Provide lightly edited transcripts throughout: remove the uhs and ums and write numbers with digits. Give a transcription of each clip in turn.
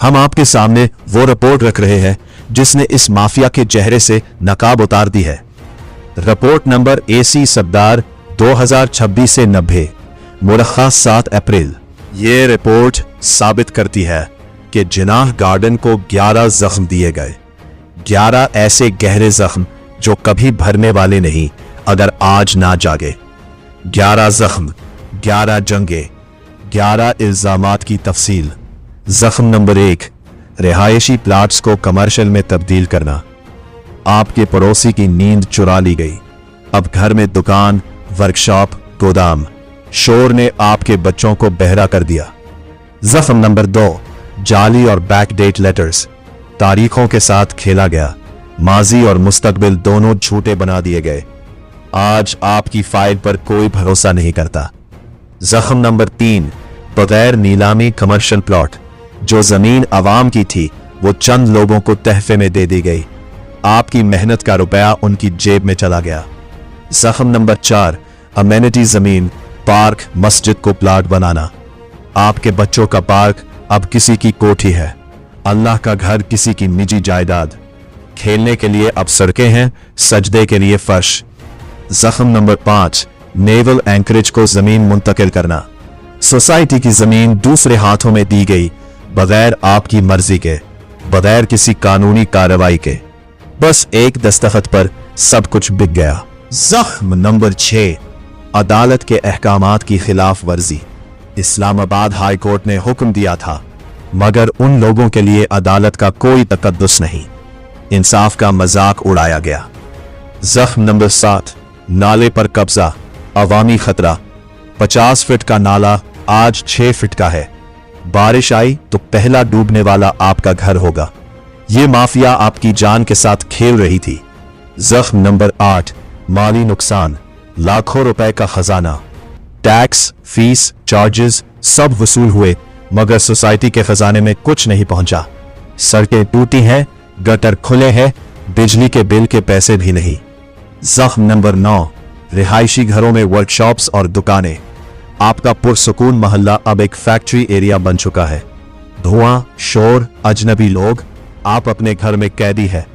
हम आपके सामने वो रिपोर्ट रख रहे हैं जिसने इस माफिया के चेहरे से नकाब उतार दी है। रिपोर्ट नंबर AC सद्दार 2026 से 90 मुरखा 7 अप्रैल। ये रिपोर्ट साबित करती है कि जिनाह गार्डन को 11 जख्म दिए गए। 11 ऐसे गहरे जख्म जो कभी भरने वाले नहीं अगर आज ना जागे। 11 जख्म, 11 जंगे, 11 इल्जामात की तफसील। जख्म नंबर 1, रिहायशी प्लाट्स को कमर्शियल में तब्दील करना। आपके पड़ोसी की नींद चुरा ली गई। अब घर में दुकान, वर्कशॉप, गोदाम। शोर ने आपके बच्चों को बहरा कर दिया। जख्म नंबर 2, जाली और बैकडेट लेटर्स। तारीखों के साथ खेला गया। माजी और मुस्तकबिल दोनों झूठे बना दिए गए। आज आपकी फाइल पर कोई भरोसा नहीं करता। जख्म नंबर 3, बगैर नीलामी कमर्शियल प्लॉट। जो जमीन आवाम की थी वो चंद लोगों को तहफे में दे दी गई। आपकी मेहनत का रुपया उनकी जेब में चला गया। जख्म नंबर 4, अमेनिटी जमीन, पार्क, मस्जिद को प्लाट बनाना। आपके बच्चों का पार्क अब किसी की कोठी है। अल्लाह का घर किसी की निजी जायदाद। खेलने के लिए अब सड़कें हैं, सजदे के लिए फर्श। जख्म नंबर 5, नेवल एंकरेज को जमीन मुंतकिल करना। सोसाइटी की जमीन दूसरे हाथों में दी गई बगैर आपकी मर्जी के, बगैर किसी कानूनी कार्रवाई के। बस एक दस्तखत पर सब कुछ बिक गया। जख्म नंबर 6, अदालत के अहकामात की खिलाफ वर्जी। इस्लामाबाद हाई कोर्ट ने हुक्म दिया था मगर उन लोगों के लिए अदालत का कोई तकद्दुस नहीं। इंसाफ का मजाक उड़ाया गया। जख्म नंबर 7, नाले पर कब्जा, अवामी खतरा। 50 फीट का नाला आज 6 फीट का है। बारिश आई तो पहला डूबने वाला आपका घर होगा। ये माफिया आपकी जान के साथ खेल रही थी। जख्म नंबर 8, माली नुकसान, लाखों रुपए का खजाना। टैक्स, फीस, चार्जेस सब वसूल हुए मगर सोसाइटी के खजाने में कुछ नहीं पहुंचा। सड़कें टूटी हैं, गटर खुले हैं, बिजली के बिल के पैसे भी नहीं। जख्म नंबर 9, रिहायशी घरों में वर्कशॉप्स और दुकानें। आपका पुरसुकून मोहल्ला अब एक फैक्ट्री एरिया बन चुका है। धुआं, शोर, अजनबी लोग। आप अपने घर में कैदी है।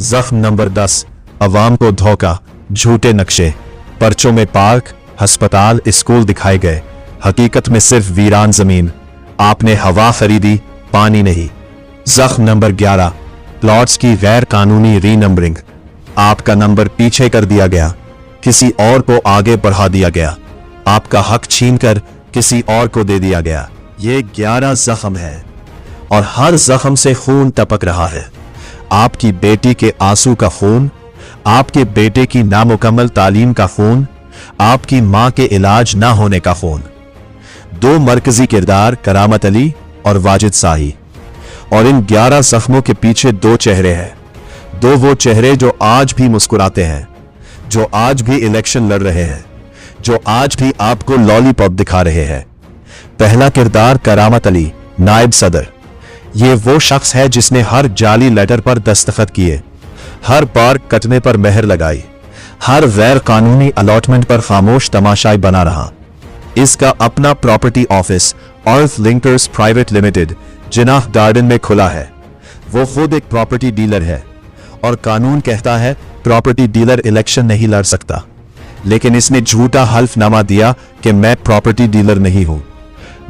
जख्म नंबर 10, अवाम को धोखा, झूठे नक्शे। पर्चों में पार्क, अस्पताल, स्कूल दिखाए गए, हकीकत में सिर्फ वीरान जमीन। आपने हवा खरीदी, पानी नहीं। जख्म नंबर 11, प्लॉट्स की गैर कानूनी रीनंबरिंग। आपका नंबर पीछे कर दिया गया, किसी और को आगे बढ़ा दिया गया। आपका हक छीनकर किसी और को दे दिया गया। ये 11 जख्म है और हर जख्म से खून टपक रहा है। आपकी बेटी के आंसू का खून, आपके बेटे की नामुकम्मल तालीम का खून, आपकी मां के इलाज ना होने का खून। 2 मरकजी किरदार, करामत अली और वाजिद शाही। और इन 11 जख्मों के पीछे 2 चेहरे हैं। 2 वो चेहरे जो आज भी मुस्कुराते हैं, जो आज भी इलेक्शन लड़ रहे हैं, जो आज भी आपको लॉलीपॉप दिखा रहे हैं। पहला किरदार करामत अली, नायब सदर। ये वो शख्स है जिसने हर जाली लेटर पर दस्तखत किए, हर पार्क कटने पर मेहर लगाई, हर गैर कानूनी अलॉटमेंट पर खामोश तमाशाई बना रहा। इसका अपना property office Earth Linkers Private Limited Jinnah garden में खुला है। वो खुद एक प्रॉपर्टी डीलर है और कानून कहता है प्रॉपर्टी डीलर इलेक्शन नहीं लड़ सकता, लेकिन इसने झूठा हल्फनामा दिया कि मैं प्रॉपर्टी डीलर नहीं हूं।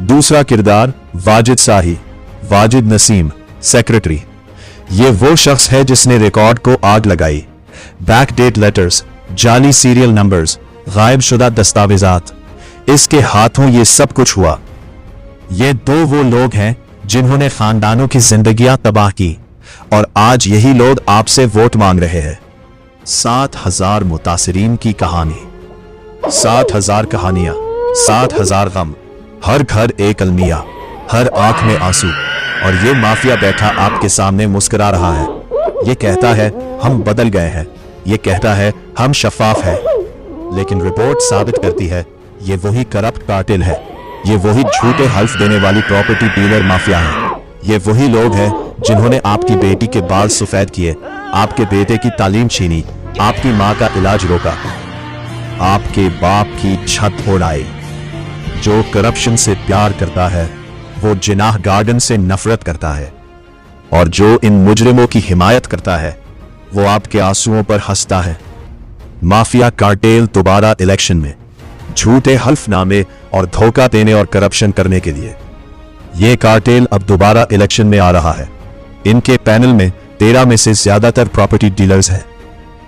दूसरा किरदार वाजिद शाही, वाजिद नसीम, सेक्रेटरी। ये वो शख्स है जिसने रिकॉर्ड को आग लगाई। बैकडेट लेटर्स, जाली सीरियल नंबर्स, गायब शुदा दस्तावेजात। इसके हाथों ये सब कुछ हुआ। ये 2 वो लोग हैं जिन्होंने खानदानों की जिंदगियां तबाह की और आज यही लोग आपसे वोट मांग रहे हैं। 7,000 मुतासिरीन की कहानी, 7,000 कहानियां, 7,000 गम। हर घर एक अलमिया, हर आंख में आंसू। और ये माफिया बैठा आपके सामने मुस्कुरा रहा है। ये कहता है हम बदल गए हैं, ये कहता है हम शफाफ हैं, लेकिन रिपोर्ट साबित करती है ये वही करप्ट कार्टेल है। ये वही झूठे हल्फ देने वाली प्रॉपर्टी डीलर माफिया है। ये वही लोग हैं जिन्होंने आपकी बेटी के बाल सफेद किए, आपके बेटे की तालीम छीनी, आपकी मां का इलाज रोका, आपके बाप की छत उड़ाई। जो करप्शन से प्यार करता है वो जिनाह गार्डन से नफरत करता है, और जो इन मुजरिमों की हिमायत करता है वो आपके आंसुओं पर हंसता है। माफिया कार्टेल दोबारा इलेक्शन में झूठे हल्फनामे और धोखा देने और करप्शन करने के लिए। ये कार्टेल अब दोबारा इलेक्शन में आ रहा है। इनके पैनल में 13 में से ज्यादातर प्रॉपर्टी डीलर्स हैं।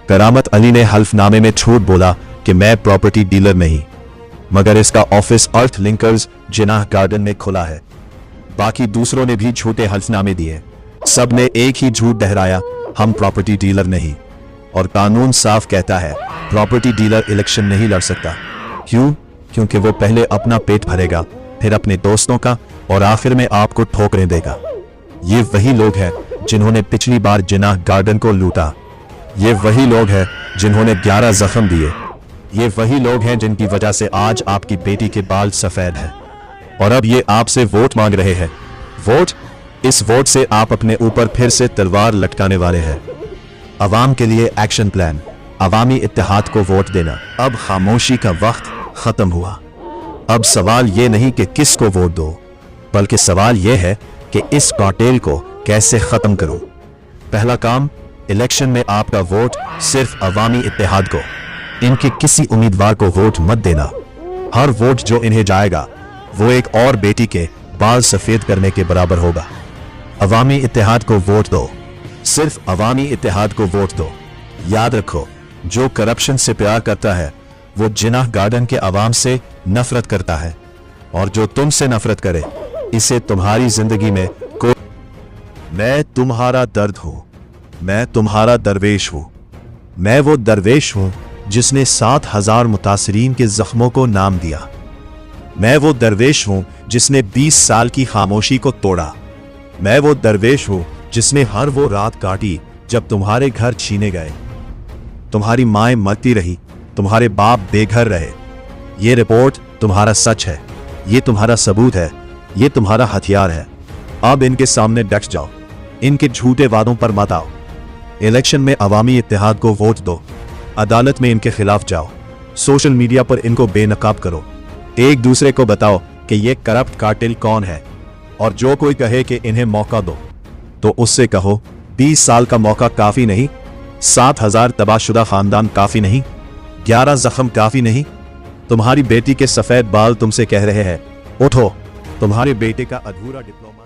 करामत अली ने हल्फनामे में झूठ बोला कि मैं प्रॉपर्टी डीलर नहीं, मगर इसका office Earth linkers Jinnah garden में खुला है। बाकी दूसरों ने भी झूठे हल्फनामे दिए। सब ने एक ही झूठ दोहराया, हम प्रॉपर्टी डीलर नहीं। और कानून साफ कहता है प्रॉपर्टी डीलर इलेक्शन नहीं लड़ सकता। क्यों? क्योंकि वो पहले अपना पेट भरेगा, फिर अपने दोस्तों का, और आखिर में आपको ठोकरें देगा। ये वही लोग हैं जिन्होंने पिछली बार जिनाह गार्डन को लूटा। ये वही लोग हैं जिन्होंने 11 जख्म दिए। ये वही लोग हैं जिनकी वजह से आज आपकी बेटी के बाल सफेद हैं, और अब ये आपसे वोट मांग रहे हैं। वोट, इस वोट से आप अपने ऊपर फिर से तलवार लटकाने वाले हैं। अवाम के लिए एक्शन प्लान, अवामी इत्तेहाद को वोट देना। अब खामोशी का वक्त खत्म हुआ। अब सवाल ये नहीं कि किसको वोट दो, बल्कि सवाल यह है कि इस कार्टेल को कैसे खत्म करूं। पहला काम, इलेक्शन में आपका वोट सिर्फ अवामी इत्तेहाद को, इनके किसी उम्मीदवार को वोट मत देना। हर वोट जो इन्हें जाएगा वो एक और बेटी के बाल सफेद करने के बराबर होगा। अवामी इत्तेहाद को वोट दो, सिर्फ अवामी इत्तेहाद को वोट दो। याद रखो, जो करप्शन से प्यार करता है वो जिनाह गार्डन के अवाम से नफरत करता है, और जो तुमसे नफरत करे इसे तुम्हारी जिंदगी में कोई। मैं तुम्हारा दर्द हूं, मैं तुम्हारा दरवेश हूं। मैं वो दरवेश हूं जिसने 7,000 मुतासरीन के जख्मों को नाम दिया। मैं वो दरवेश हूं जिसने 20 साल की खामोशी को तोड़ा। मैं वो दरवेश हूं जिसने हर वो रात काटी जब तुम्हारे घर छीने गए, तुम्हारी माएं मरती रही, तुम्हारे बाप बेघर रहे। ये रिपोर्ट तुम्हारा सच है, ये तुम्हारा सबूत है, ये तुम्हारा हथियार है। अब इनके सामने डट जाओ, इनके झूठे वादों पर मत आओ। इलेक्शन में अवामी इत्तेहाद को वोट दो, अदालत में इनके खिलाफ जाओ, सोशल मीडिया पर इनको बेनकाब करो। एक दूसरे को बताओ कि ये करप्ट कार्टेल कौन है, और जो कोई कहे कि इन्हें मौका दो तो उससे कहो 20 साल का मौका काफी नहीं, 7,000 तबाहशुदा खानदान काफी नहीं, 11 जख्म काफी नहीं। तुम्हारी बेटी के सफेद बाल तुमसे कह रहे हैं उठो, तुम्हारे बेटे का अधूरा डिप्लोमा